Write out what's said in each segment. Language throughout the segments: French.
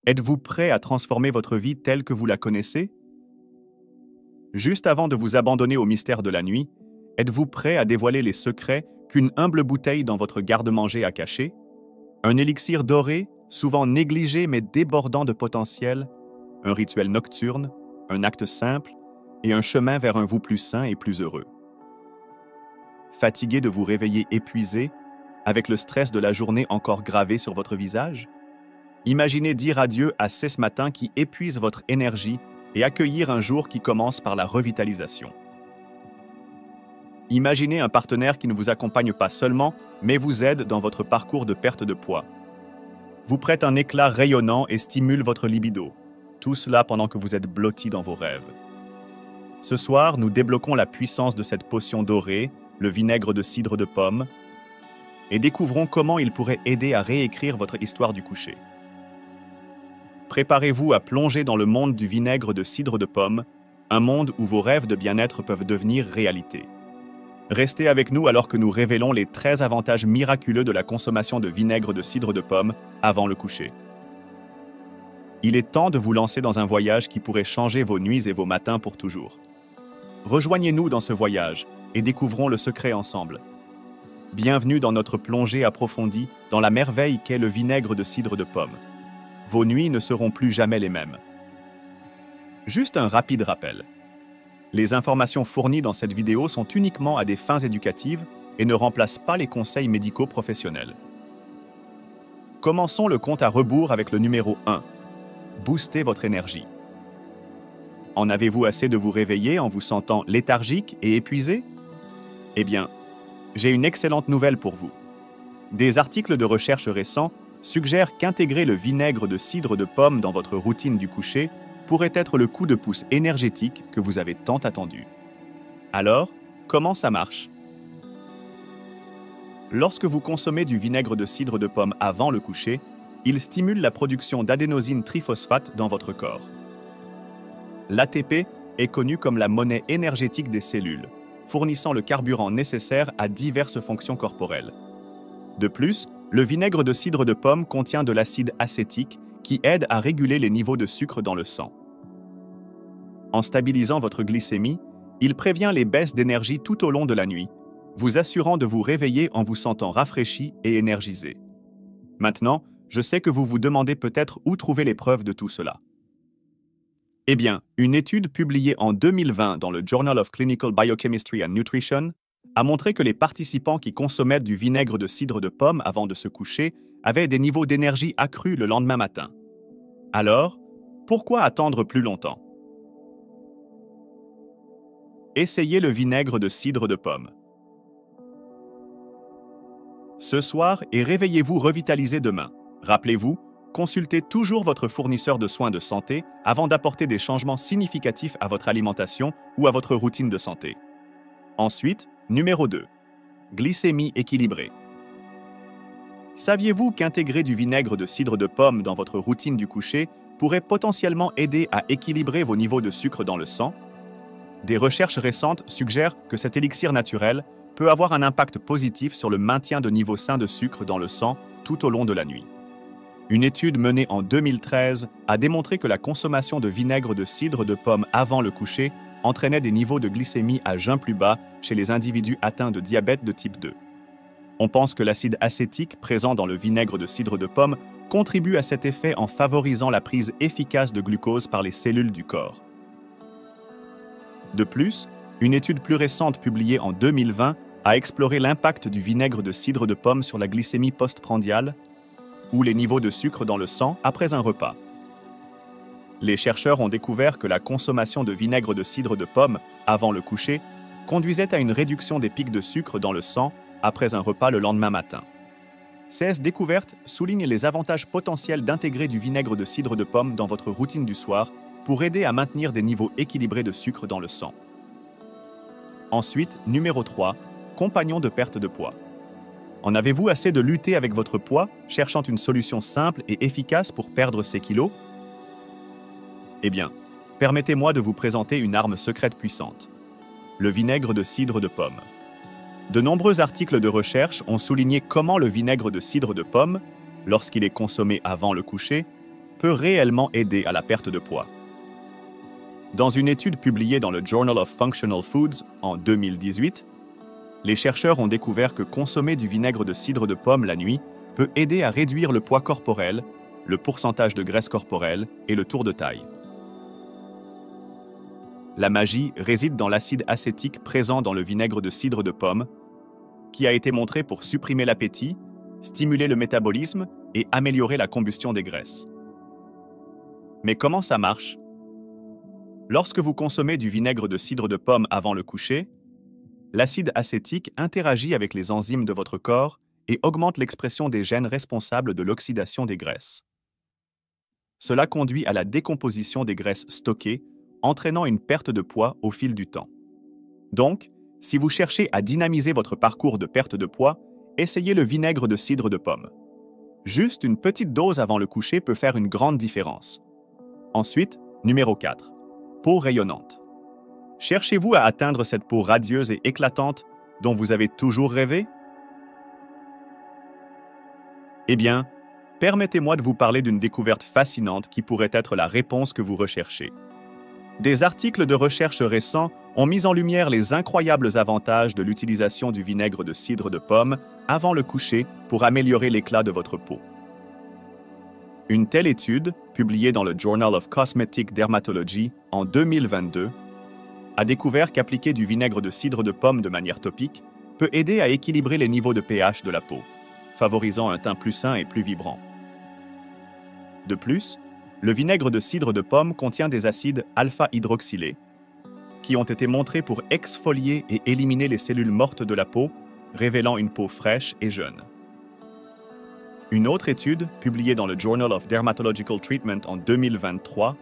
Êtes-vous prêt à transformer votre vie telle que vous la connaissez? Juste avant de vous abandonner au mystère de la nuit, êtes-vous prêt à dévoiler les secrets qu'une humble bouteille dans votre garde-manger a cachés? Un élixir doré, souvent négligé mais débordant de potentiel, un rituel nocturne, un acte simple et un chemin vers un vous plus sain et plus heureux. Fatigué de vous réveiller épuisé, avec le stress de la journée encore gravé sur votre visage? Imaginez dire adieu à ces matins qui épuisent votre énergie et accueillir un jour qui commence par la revitalisation. Imaginez un partenaire qui ne vous accompagne pas seulement, mais vous aide dans votre parcours de perte de poids. Vous prête un éclat rayonnant et stimule votre libido, tout cela pendant que vous êtes blotti dans vos rêves. Ce soir, nous débloquons la puissance de cette potion dorée, le vinaigre de cidre de pomme, et découvrons comment il pourrait aider à réécrire votre histoire du coucher. Préparez-vous à plonger dans le monde du vinaigre de cidre de pomme, un monde où vos rêves de bien-être peuvent devenir réalité. Restez avec nous alors que nous révélons les 13 avantages miraculeux de la consommation de vinaigre de cidre de pomme avant le coucher. Il est temps de vous lancer dans un voyage qui pourrait changer vos nuits et vos matins pour toujours. Rejoignez-nous dans ce voyage et découvrons le secret ensemble. Bienvenue dans notre plongée approfondie dans la merveille qu'est le vinaigre de cidre de pomme. Vos nuits ne seront plus jamais les mêmes. Juste un rapide rappel. Les informations fournies dans cette vidéo sont uniquement à des fins éducatives et ne remplacent pas les conseils médicaux professionnels. Commençons le compte à rebours avec le numéro 1. Boostez votre énergie. En avez-vous assez de vous réveiller en vous sentant léthargique et épuisé? Eh bien, j'ai une excellente nouvelle pour vous. Des articles de recherche récents suggèrent qu'intégrer le vinaigre de cidre de pomme dans votre routine du coucher pourrait être le coup de pouce énergétique que vous avez tant attendu. Alors, comment ça marche? Lorsque vous consommez du vinaigre de cidre de pomme avant le coucher, il stimule la production d'adénosine triphosphate dans votre corps. L'ATP est connu comme la monnaie énergétique des cellules, fournissant le carburant nécessaire à diverses fonctions corporelles. De plus, le vinaigre de cidre de pomme contient de l'acide acétique qui aide à réguler les niveaux de sucre dans le sang. En stabilisant votre glycémie, il prévient les baisses d'énergie tout au long de la nuit, vous assurant de vous réveiller en vous sentant rafraîchi et énergisé. Maintenant, je sais que vous vous demandez peut-être où trouver les preuves de tout cela. Eh bien, une étude publiée en 2020 dans le Journal of Clinical Biochemistry and Nutrition a montré que les participants qui consommaient du vinaigre de cidre de pomme avant de se coucher avaient des niveaux d'énergie accrus le lendemain matin. Alors, pourquoi attendre plus longtemps? Essayez le vinaigre de cidre de pomme. Ce soir et réveillez-vous revitalisé demain. Rappelez-vous, consultez toujours votre fournisseur de soins de santé avant d'apporter des changements significatifs à votre alimentation ou à votre routine de santé. Ensuite, numéro 2. Glycémie équilibrée. Saviez-vous qu'intégrer du vinaigre de cidre de pomme dans votre routine du coucher pourrait potentiellement aider à équilibrer vos niveaux de sucre dans le sang? Des recherches récentes suggèrent que cet élixir naturel peut avoir un impact positif sur le maintien de niveaux sains de sucre dans le sang tout au long de la nuit. Une étude menée en 2013 a démontré que la consommation de vinaigre de cidre de pomme avant le coucher entraînait des niveaux de glycémie à jeun plus bas chez les individus atteints de diabète de type 2. On pense que l'acide acétique présent dans le vinaigre de cidre de pomme contribue à cet effet en favorisant la prise efficace de glucose par les cellules du corps. De plus, une étude plus récente publiée en 2020 a exploré l'impact du vinaigre de cidre de pomme sur la glycémie postprandiale ou les niveaux de sucre dans le sang après un repas. Les chercheurs ont découvert que la consommation de vinaigre de cidre de pomme avant le coucher conduisait à une réduction des pics de sucre dans le sang après un repas le lendemain matin. Ces découvertes soulignent les avantages potentiels d'intégrer du vinaigre de cidre de pomme dans votre routine du soir pour aider à maintenir des niveaux équilibrés de sucre dans le sang. Ensuite, numéro 3, compagnon de perte de poids. En avez-vous assez de lutter avec votre poids, cherchant une solution simple et efficace pour perdre ces kilos? Eh bien, permettez-moi de vous présenter une arme secrète puissante, le vinaigre de cidre de pomme. De nombreux articles de recherche ont souligné comment le vinaigre de cidre de pomme, lorsqu'il est consommé avant le coucher, peut réellement aider à la perte de poids. Dans une étude publiée dans le Journal of Functional Foods en 2018, les chercheurs ont découvert que consommer du vinaigre de cidre de pomme la nuit peut aider à réduire le poids corporel, le pourcentage de graisse corporelle et le tour de taille. La magie réside dans l'acide acétique présent dans le vinaigre de cidre de pomme, qui a été montré pour supprimer l'appétit, stimuler le métabolisme et améliorer la combustion des graisses. Mais comment ça marche? Lorsque vous consommez du vinaigre de cidre de pomme avant le coucher, l'acide acétique interagit avec les enzymes de votre corps et augmente l'expression des gènes responsables de l'oxydation des graisses. Cela conduit à la décomposition des graisses stockées, entraînant une perte de poids au fil du temps. Donc, si vous cherchez à dynamiser votre parcours de perte de poids, essayez le vinaigre de cidre de pomme. Juste une petite dose avant le coucher peut faire une grande différence. Ensuite, numéro 4. Peau rayonnante. Cherchez-vous à atteindre cette peau radieuse et éclatante dont vous avez toujours rêvé? Eh bien, permettez-moi de vous parler d'une découverte fascinante qui pourrait être la réponse que vous recherchez. Des articles de recherche récents ont mis en lumière les incroyables avantages de l'utilisation du vinaigre de cidre de pomme avant le coucher pour améliorer l'éclat de votre peau. Une telle étude, publiée dans le Journal of Cosmetic Dermatology en 2022, a découvert qu'appliquer du vinaigre de cidre de pomme de manière topique peut aider à équilibrer les niveaux de pH de la peau, favorisant un teint plus sain et plus vibrant. De plus, le vinaigre de cidre de pomme contient des acides alpha-hydroxylés qui ont été montrés pour exfolier et éliminer les cellules mortes de la peau, révélant une peau fraîche et jeune. Une autre étude, publiée dans le Journal of Dermatological Treatment en 2023,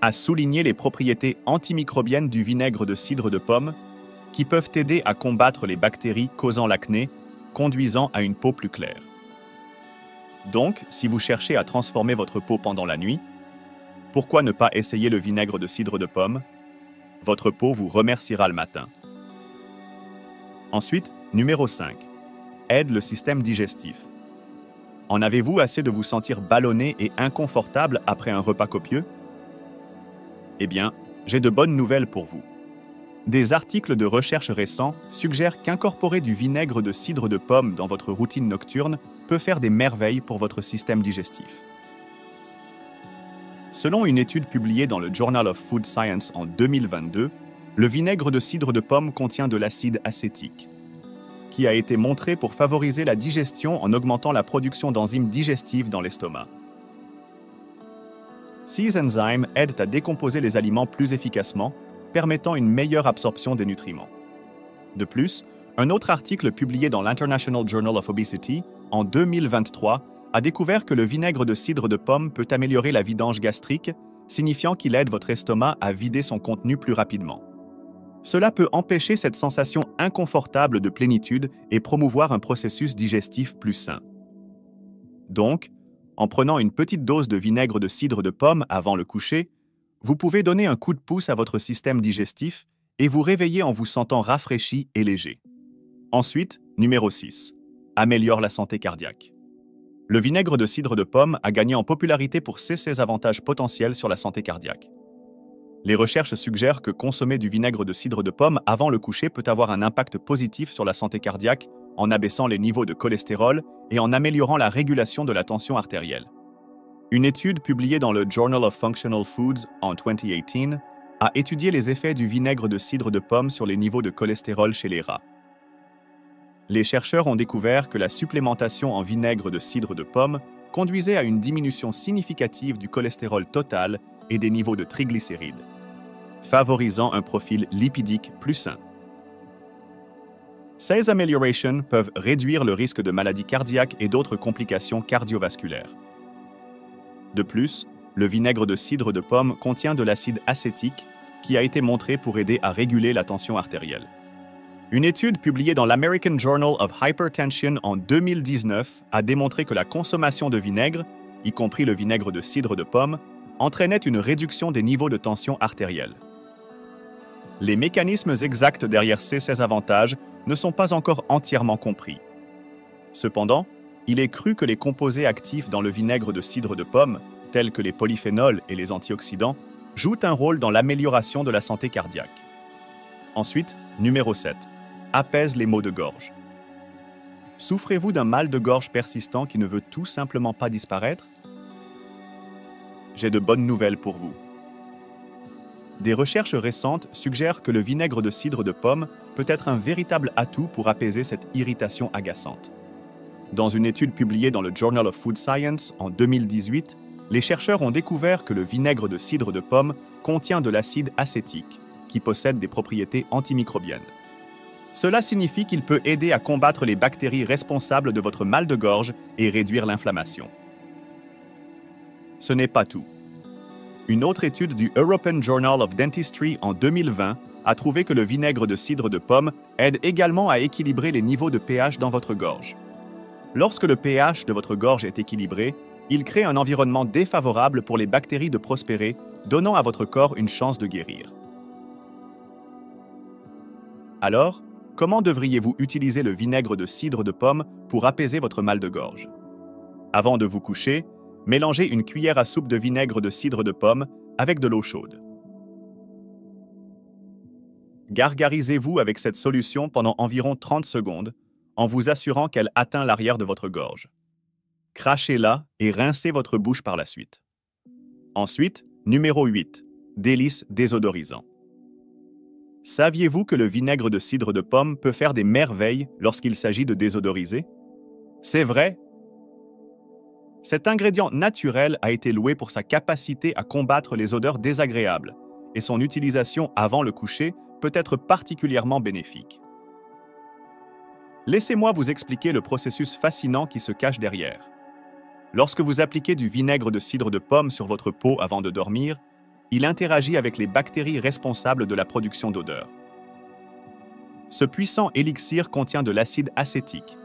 a souligné les propriétés antimicrobiennes du vinaigre de cidre de pomme qui peuvent aider à combattre les bactéries causant l'acné, conduisant à une peau plus claire. Donc, si vous cherchez à transformer votre peau pendant la nuit, pourquoi ne pas essayer le vinaigre de cidre de pomme? Votre peau vous remerciera le matin. Ensuite, numéro 5. Aide le système digestif. En avez-vous assez de vous sentir ballonné et inconfortable après un repas copieux? Eh bien, j'ai de bonnes nouvelles pour vous. Des articles de recherche récents suggèrent qu'incorporer du vinaigre de cidre de pomme dans votre routine nocturne peut faire des merveilles pour votre système digestif. Selon une étude publiée dans le Journal of Food Science en 2022, le vinaigre de cidre de pomme contient de l'acide acétique, qui a été montré pour favoriser la digestion en augmentant la production d'enzymes digestives dans l'estomac. Ces enzymes aident à décomposer les aliments plus efficacement, permettant une meilleure absorption des nutriments. De plus, un autre article publié dans l'International Journal of Obesity en 2023 a découvert que le vinaigre de cidre de pomme peut améliorer la vidange gastrique, signifiant qu'il aide votre estomac à vider son contenu plus rapidement. Cela peut empêcher cette sensation inconfortable de plénitude et promouvoir un processus digestif plus sain. Donc, en prenant une petite dose de vinaigre de cidre de pomme avant le coucher, vous pouvez donner un coup de pouce à votre système digestif et vous réveiller en vous sentant rafraîchi et léger. Ensuite, numéro 6. Améliore la santé cardiaque. Le vinaigre de cidre de pomme a gagné en popularité pour ses avantages potentiels sur la santé cardiaque. Les recherches suggèrent que consommer du vinaigre de cidre de pomme avant le coucher peut avoir un impact positif sur la santé cardiaque en abaissant les niveaux de cholestérol et en améliorant la régulation de la tension artérielle. Une étude publiée dans le Journal of Functional Foods en 2018 a étudié les effets du vinaigre de cidre de pomme sur les niveaux de cholestérol chez les rats. Les chercheurs ont découvert que la supplémentation en vinaigre de cidre de pomme conduisait à une diminution significative du cholestérol total et des niveaux de triglycérides, favorisant un profil lipidique plus sain. Ces améliorations peuvent réduire le risque de maladies cardiaques et d'autres complications cardiovasculaires. De plus, le vinaigre de cidre de pomme contient de l'acide acétique qui a été montré pour aider à réguler la tension artérielle. Une étude publiée dans l'American Journal of Hypertension en 2019 a démontré que la consommation de vinaigre, y compris le vinaigre de cidre de pomme, entraînait une réduction des niveaux de tension artérielle. Les mécanismes exacts derrière ces avantages ne sont pas encore entièrement compris. Cependant, il est cru que les composés actifs dans le vinaigre de cidre de pomme, tels que les polyphénols et les antioxydants, jouent un rôle dans l'amélioration de la santé cardiaque. Ensuite, numéro 7. Apaise les maux de gorge. Souffrez-vous d'un mal de gorge persistant qui ne veut tout simplement pas disparaître? J'ai de bonnes nouvelles pour vous. Des recherches récentes suggèrent que le vinaigre de cidre de pomme peut être un véritable atout pour apaiser cette irritation agaçante. Dans une étude publiée dans le Journal of Food Science en 2018, les chercheurs ont découvert que le vinaigre de cidre de pomme contient de l'acide acétique, qui possède des propriétés antimicrobiennes. Cela signifie qu'il peut aider à combattre les bactéries responsables de votre mal de gorge et réduire l'inflammation. Ce n'est pas tout. Une autre étude du European Journal of Dentistry en 2020 a trouvé que le vinaigre de cidre de pomme aide également à équilibrer les niveaux de pH dans votre gorge. Lorsque le pH de votre gorge est équilibré, il crée un environnement défavorable pour les bactéries de prospérer, donnant à votre corps une chance de guérir. Alors, comment devriez-vous utiliser le vinaigre de cidre de pomme pour apaiser votre mal de gorge? Avant de vous coucher, mélangez une cuillère à soupe de vinaigre de cidre de pomme avec de l'eau chaude. Gargarisez-vous avec cette solution pendant environ 30 secondes en vous assurant qu'elle atteint l'arrière de votre gorge. Crachez-la et rincez votre bouche par la suite. Ensuite, numéro 8. Délices désodorisants. Saviez-vous que le vinaigre de cidre de pomme peut faire des merveilles lorsqu'il s'agit de désodoriser? C'est vrai! Cet ingrédient naturel a été loué pour sa capacité à combattre les odeurs désagréables, et son utilisation avant le coucher peut être particulièrement bénéfique. Laissez-moi vous expliquer le processus fascinant qui se cache derrière. Lorsque vous appliquez du vinaigre de cidre de pomme sur votre peau avant de dormir, il interagit avec les bactéries responsables de la production d'odeurs. Ce puissant élixir contient de l'acide acétique,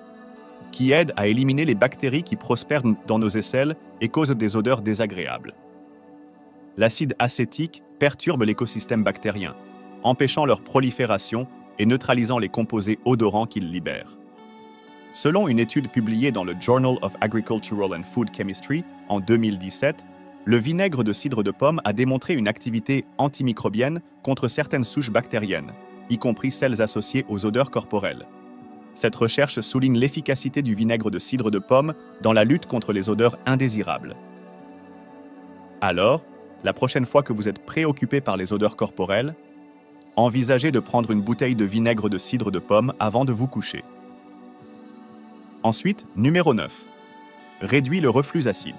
qui aide à éliminer les bactéries qui prospèrent dans nos aisselles et causent des odeurs désagréables. L'acide acétique perturbe l'écosystème bactérien, empêchant leur prolifération et neutralisant les composés odorants qu'il libère. Selon une étude publiée dans le Journal of Agricultural and Food Chemistry en 2017, le vinaigre de cidre de pomme a démontré une activité antimicrobienne contre certaines souches bactériennes, y compris celles associées aux odeurs corporelles. Cette recherche souligne l'efficacité du vinaigre de cidre de pomme dans la lutte contre les odeurs indésirables. Alors, la prochaine fois que vous êtes préoccupé par les odeurs corporelles, envisagez de prendre une bouteille de vinaigre de cidre de pomme avant de vous coucher. Ensuite, numéro 9. Réduit le reflux acide.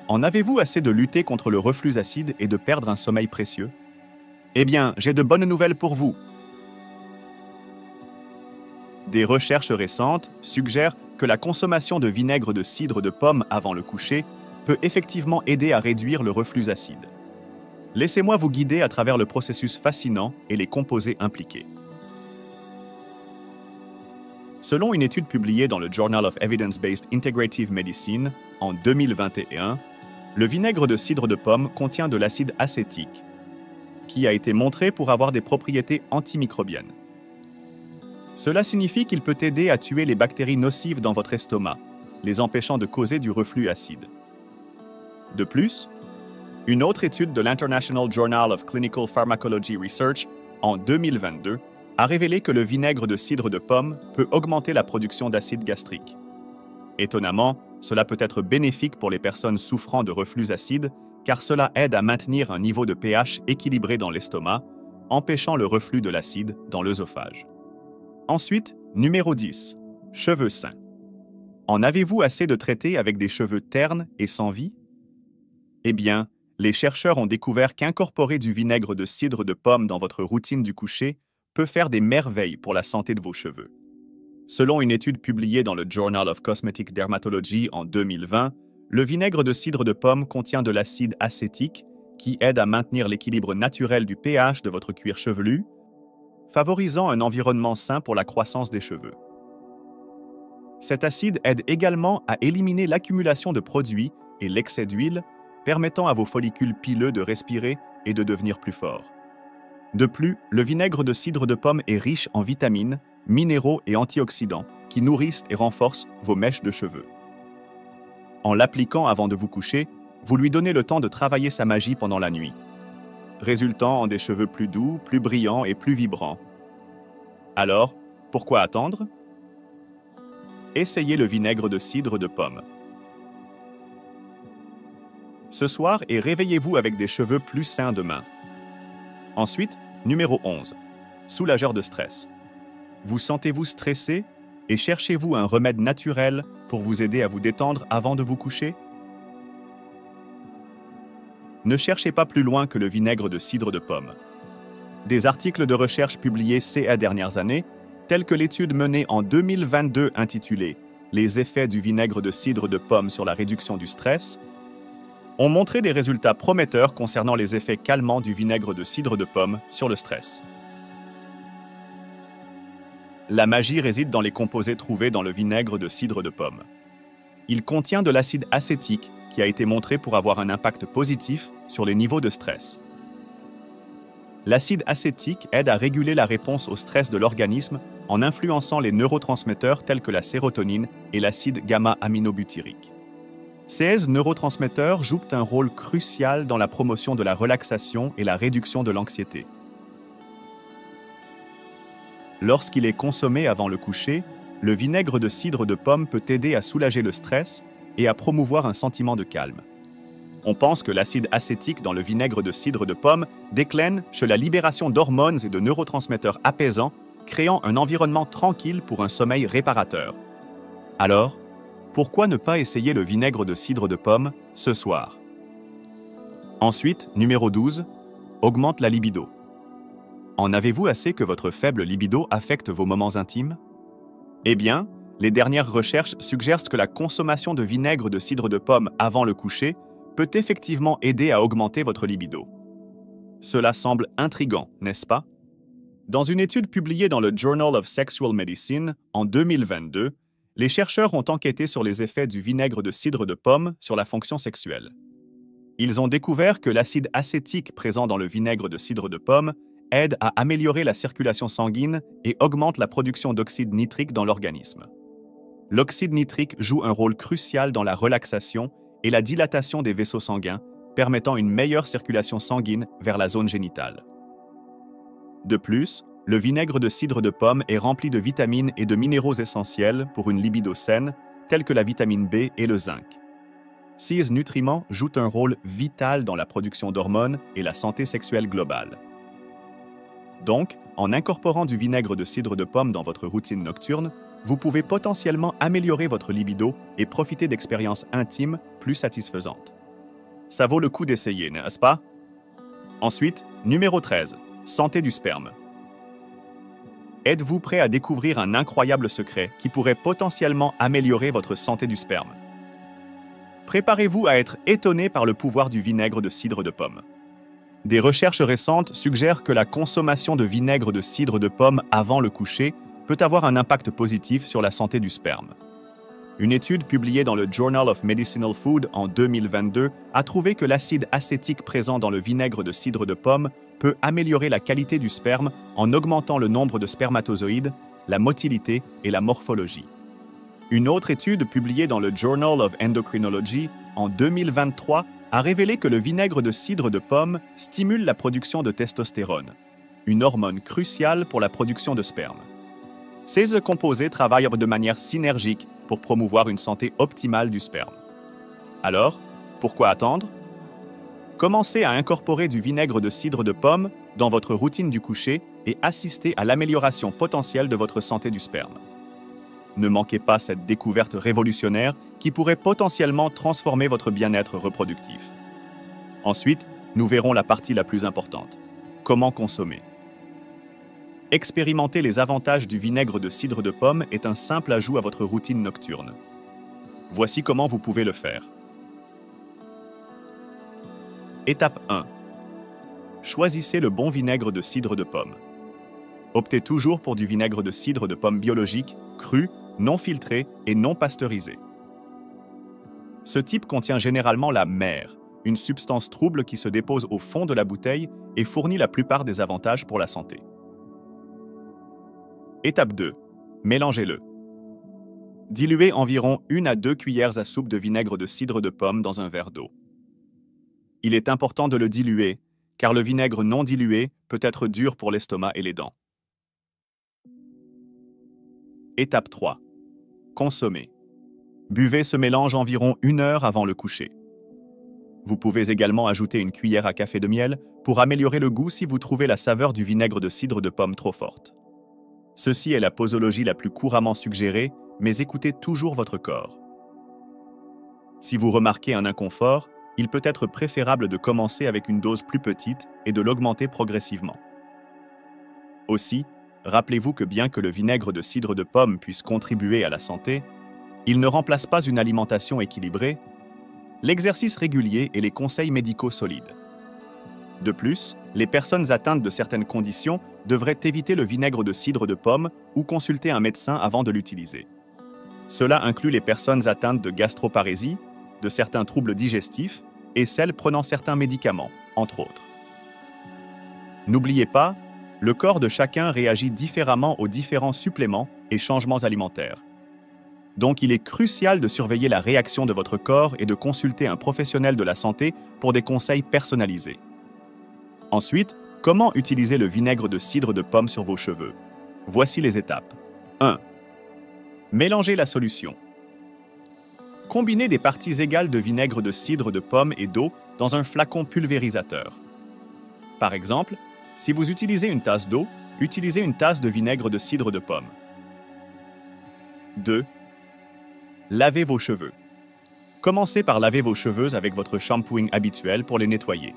En avez-vous assez de lutter contre le reflux acide et de perdre un sommeil précieux? Eh bien, j'ai de bonnes nouvelles pour vous. Des recherches récentes suggèrent que la consommation de vinaigre de cidre de pomme avant le coucher peut effectivement aider à réduire le reflux acide. Laissez-moi vous guider à travers le processus fascinant et les composés impliqués. Selon une étude publiée dans le Journal of Evidence-Based Integrative Medicine en 2021, le vinaigre de cidre de pomme contient de l'acide acétique, qui a été montré pour avoir des propriétés antimicrobiennes. Cela signifie qu'il peut aider à tuer les bactéries nocives dans votre estomac, les empêchant de causer du reflux acide. De plus, une autre étude de l'International Journal of Clinical Pharmacology Research en 2022 a révélé que le vinaigre de cidre de pomme peut augmenter la production d'acide gastrique. Étonnamment, cela peut être bénéfique pour les personnes souffrant de reflux acide car cela aide à maintenir un niveau de pH équilibré dans l'estomac, empêchant le reflux de l'acide dans l'œsophage. Ensuite, numéro 10. Cheveux sains. En avez-vous assez de traiter avec des cheveux ternes et sans vie? Eh bien, les chercheurs ont découvert qu'incorporer du vinaigre de cidre de pomme dans votre routine du coucher peut faire des merveilles pour la santé de vos cheveux. Selon une étude publiée dans le Journal of Cosmetic Dermatology en 2020, le vinaigre de cidre de pomme contient de l'acide acétique qui aide à maintenir l'équilibre naturel du pH de votre cuir chevelu, favorisant un environnement sain pour la croissance des cheveux. Cet acide aide également à éliminer l'accumulation de produits et l'excès d'huile, permettant à vos follicules pileux de respirer et de devenir plus forts. De plus, le vinaigre de cidre de pomme est riche en vitamines, minéraux et antioxydants qui nourrissent et renforcent vos mèches de cheveux. En l'appliquant avant de vous coucher, vous lui donnez le temps de travailler sa magie pendant la nuit, résultant en des cheveux plus doux, plus brillants et plus vibrants. Alors, pourquoi attendre? Essayez le vinaigre de cidre de pomme. Ce soir et réveillez-vous avec des cheveux plus sains demain. Ensuite, numéro 11. Soulageur de stress. Vous sentez-vous stressé et cherchez-vous un remède naturel pour vous aider à vous détendre avant de vous coucher? Ne cherchez pas plus loin que le vinaigre de cidre de pomme. Des articles de recherche publiés ces dernières années, tels que l'étude menée en 2022 intitulée « Les effets du vinaigre de cidre de pomme sur la réduction du stress », ont montré des résultats prometteurs concernant les effets calmants du vinaigre de cidre de pomme sur le stress. La magie réside dans les composés trouvés dans le vinaigre de cidre de pomme. Il contient de l'acide acétique qui a été montré pour avoir un impact positif sur les niveaux de stress. L'acide acétique aide à réguler la réponse au stress de l'organisme en influençant les neurotransmetteurs tels que la sérotonine et l'acide gamma-aminobutyrique. Ces neurotransmetteurs jouent un rôle crucial dans la promotion de la relaxation et la réduction de l'anxiété. Lorsqu'il est consommé avant le coucher, le vinaigre de cidre de pomme peut aider à soulager le stress et à promouvoir un sentiment de calme. On pense que l'acide acétique dans le vinaigre de cidre de pomme déclenche la libération d'hormones et de neurotransmetteurs apaisants, créant un environnement tranquille pour un sommeil réparateur. Alors, pourquoi ne pas essayer le vinaigre de cidre de pomme ce soir? Ensuite, numéro 12, augmente la libido. En avez-vous assez que votre faible libido affecte vos moments intimes? Eh bien, les dernières recherches suggèrent que la consommation de vinaigre de cidre de pomme avant le coucher peut effectivement aider à augmenter votre libido. Cela semble intriguant, n'est-ce pas? Dans une étude publiée dans le Journal of Sexual Medicine en 2022, les chercheurs ont enquêté sur les effets du vinaigre de cidre de pomme sur la fonction sexuelle. Ils ont découvert que l'acide acétique présent dans le vinaigre de cidre de pomme aide à améliorer la circulation sanguine et augmente la production d'oxyde nitrique dans l'organisme. L'oxyde nitrique joue un rôle crucial dans la relaxation et la dilatation des vaisseaux sanguins, permettant une meilleure circulation sanguine vers la zone génitale. De plus, le vinaigre de cidre de pomme est rempli de vitamines et de minéraux essentiels pour une libido saine, tels que la vitamine B et le zinc. Ces nutriments jouent un rôle vital dans la production d'hormones et la santé sexuelle globale. Donc, en incorporant du vinaigre de cidre de pomme dans votre routine nocturne, vous pouvez potentiellement améliorer votre libido et profiter d'expériences intimes plus satisfaisantes. Ça vaut le coup d'essayer, n'est-ce pas? Ensuite, numéro 13, santé du sperme. Êtes-vous prêt à découvrir un incroyable secret qui pourrait potentiellement améliorer votre santé du sperme? Préparez-vous à être étonné par le pouvoir du vinaigre de cidre de pomme. Des recherches récentes suggèrent que la consommation de vinaigre de cidre de pomme avant le coucher peut avoir un impact positif sur la santé du sperme. Une étude publiée dans le Journal of Medicinal Food en 2022 a trouvé que l'acide acétique présent dans le vinaigre de cidre de pomme peut améliorer la qualité du sperme en augmentant le nombre de spermatozoïdes, la motilité et la morphologie. Une autre étude publiée dans le Journal of Endocrinology en 2023 a révélé que le vinaigre de cidre de pomme stimule la production de testostérone, une hormone cruciale pour la production de sperme. Ces composés travaillent de manière synergique pour promouvoir une santé optimale du sperme. Alors, pourquoi attendre? Commencez à incorporer du vinaigre de cidre de pomme dans votre routine du coucher et assistez à l'amélioration potentielle de votre santé du sperme. Ne manquez pas cette découverte révolutionnaire qui pourrait potentiellement transformer votre bien-être reproductif. Ensuite, nous verrons la partie la plus importante. Comment consommer? Expérimenter les avantages du vinaigre de cidre de pomme est un simple ajout à votre routine nocturne. Voici comment vous pouvez le faire. Étape 1. Choisissez le bon vinaigre de cidre de pomme. Optez toujours pour du vinaigre de cidre de pomme biologique, cru, non filtré et non pasteurisé. Ce type contient généralement la mère, une substance trouble qui se dépose au fond de la bouteille et fournit la plupart des avantages pour la santé. Étape 2. Mélangez-le. Diluez environ 1 à 2 cuillères à soupe de vinaigre de cidre de pomme dans un verre d'eau. Il est important de le diluer, car le vinaigre non dilué peut être dur pour l'estomac et les dents. Étape 3. Consommer. Buvez ce mélange environ 1 heure avant le coucher. Vous pouvez également ajouter une cuillère à café de miel pour améliorer le goût si vous trouvez la saveur du vinaigre de cidre de pomme trop forte. Ceci est la posologie la plus couramment suggérée, mais écoutez toujours votre corps. Si vous remarquez un inconfort, il peut être préférable de commencer avec une dose plus petite et de l'augmenter progressivement. Aussi, rappelez-vous que bien que le vinaigre de cidre de pomme puisse contribuer à la santé, il ne remplace pas une alimentation équilibrée, l'exercice régulier et les conseils médicaux solides. De plus, les personnes atteintes de certaines conditions devraient éviter le vinaigre de cidre de pomme ou consulter un médecin avant de l'utiliser. Cela inclut les personnes atteintes de gastroparésie, de certains troubles digestifs et celles prenant certains médicaments, entre autres. N'oubliez pas, le corps de chacun réagit différemment aux différents suppléments et changements alimentaires. Donc il est crucial de surveiller la réaction de votre corps et de consulter un professionnel de la santé pour des conseils personnalisés. Ensuite, comment utiliser le vinaigre de cidre de pomme sur vos cheveux? Voici les étapes. 1. Mélangez la solution. Combinez des parties égales de vinaigre de cidre de pomme et d'eau dans un flacon pulvérisateur. Par exemple, si vous utilisez une tasse d'eau, utilisez une tasse de vinaigre de cidre de pomme. 2. Lavez vos cheveux. Commencez par laver vos cheveux avec votre shampooing habituel pour les nettoyer.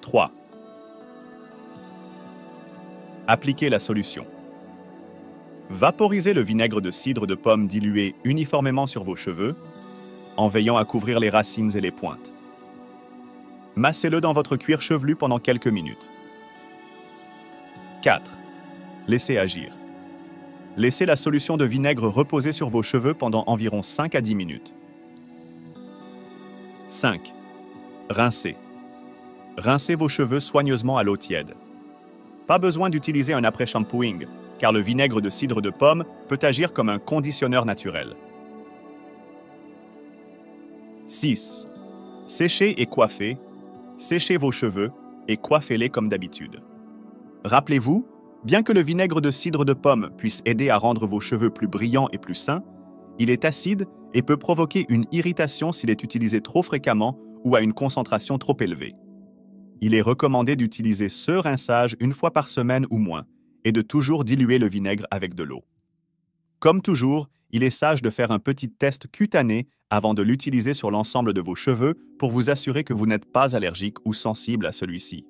3. Appliquez la solution. Vaporisez le vinaigre de cidre de pomme dilué uniformément sur vos cheveux, en veillant à couvrir les racines et les pointes. Massez-le dans votre cuir chevelu pendant quelques minutes. 4. Laissez agir. Laissez la solution de vinaigre reposer sur vos cheveux pendant environ 5 à 10 minutes. 5. Rincez. Rincez vos cheveux soigneusement à l'eau tiède. Pas besoin d'utiliser un après-shampooing, car le vinaigre de cidre de pomme peut agir comme un conditionneur naturel. 6. Séchez et coiffez. Séchez vos cheveux et coiffez-les comme d'habitude. Rappelez-vous, bien que le vinaigre de cidre de pomme puisse aider à rendre vos cheveux plus brillants et plus sains, il est acide et peut provoquer une irritation s'il est utilisé trop fréquemment ou à une concentration trop élevée. Il est recommandé d'utiliser ce rinçage 1 fois par semaine ou moins et de toujours diluer le vinaigre avec de l'eau. Comme toujours, il est sage de faire un petit test cutané avant de l'utiliser sur l'ensemble de vos cheveux pour vous assurer que vous n'êtes pas allergique ou sensible à celui-ci.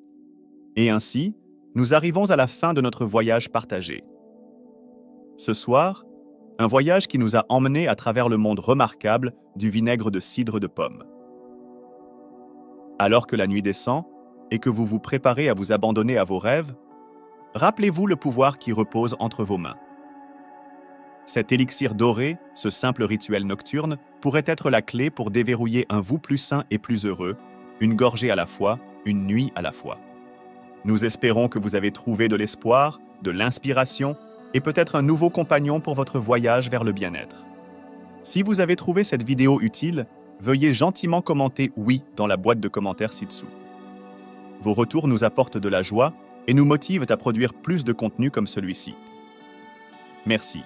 Et ainsi, nous arrivons à la fin de notre voyage partagé. Ce soir, un voyage qui nous a emmenés à travers le monde remarquable du vinaigre de cidre de pomme. Alors que la nuit descend et que vous vous préparez à vous abandonner à vos rêves, rappelez-vous le pouvoir qui repose entre vos mains. Cet élixir doré, ce simple rituel nocturne, pourrait être la clé pour déverrouiller un vous plus sain et plus heureux, une gorgée à la fois, une nuit à la fois. Nous espérons que vous avez trouvé de l'espoir, de l'inspiration et peut-être un nouveau compagnon pour votre voyage vers le bien-être. Si vous avez trouvé cette vidéo utile, veuillez gentiment commenter « oui » dans la boîte de commentaires ci-dessous. Vos retours nous apportent de la joie et nous motivent à produire plus de contenu comme celui-ci. Merci.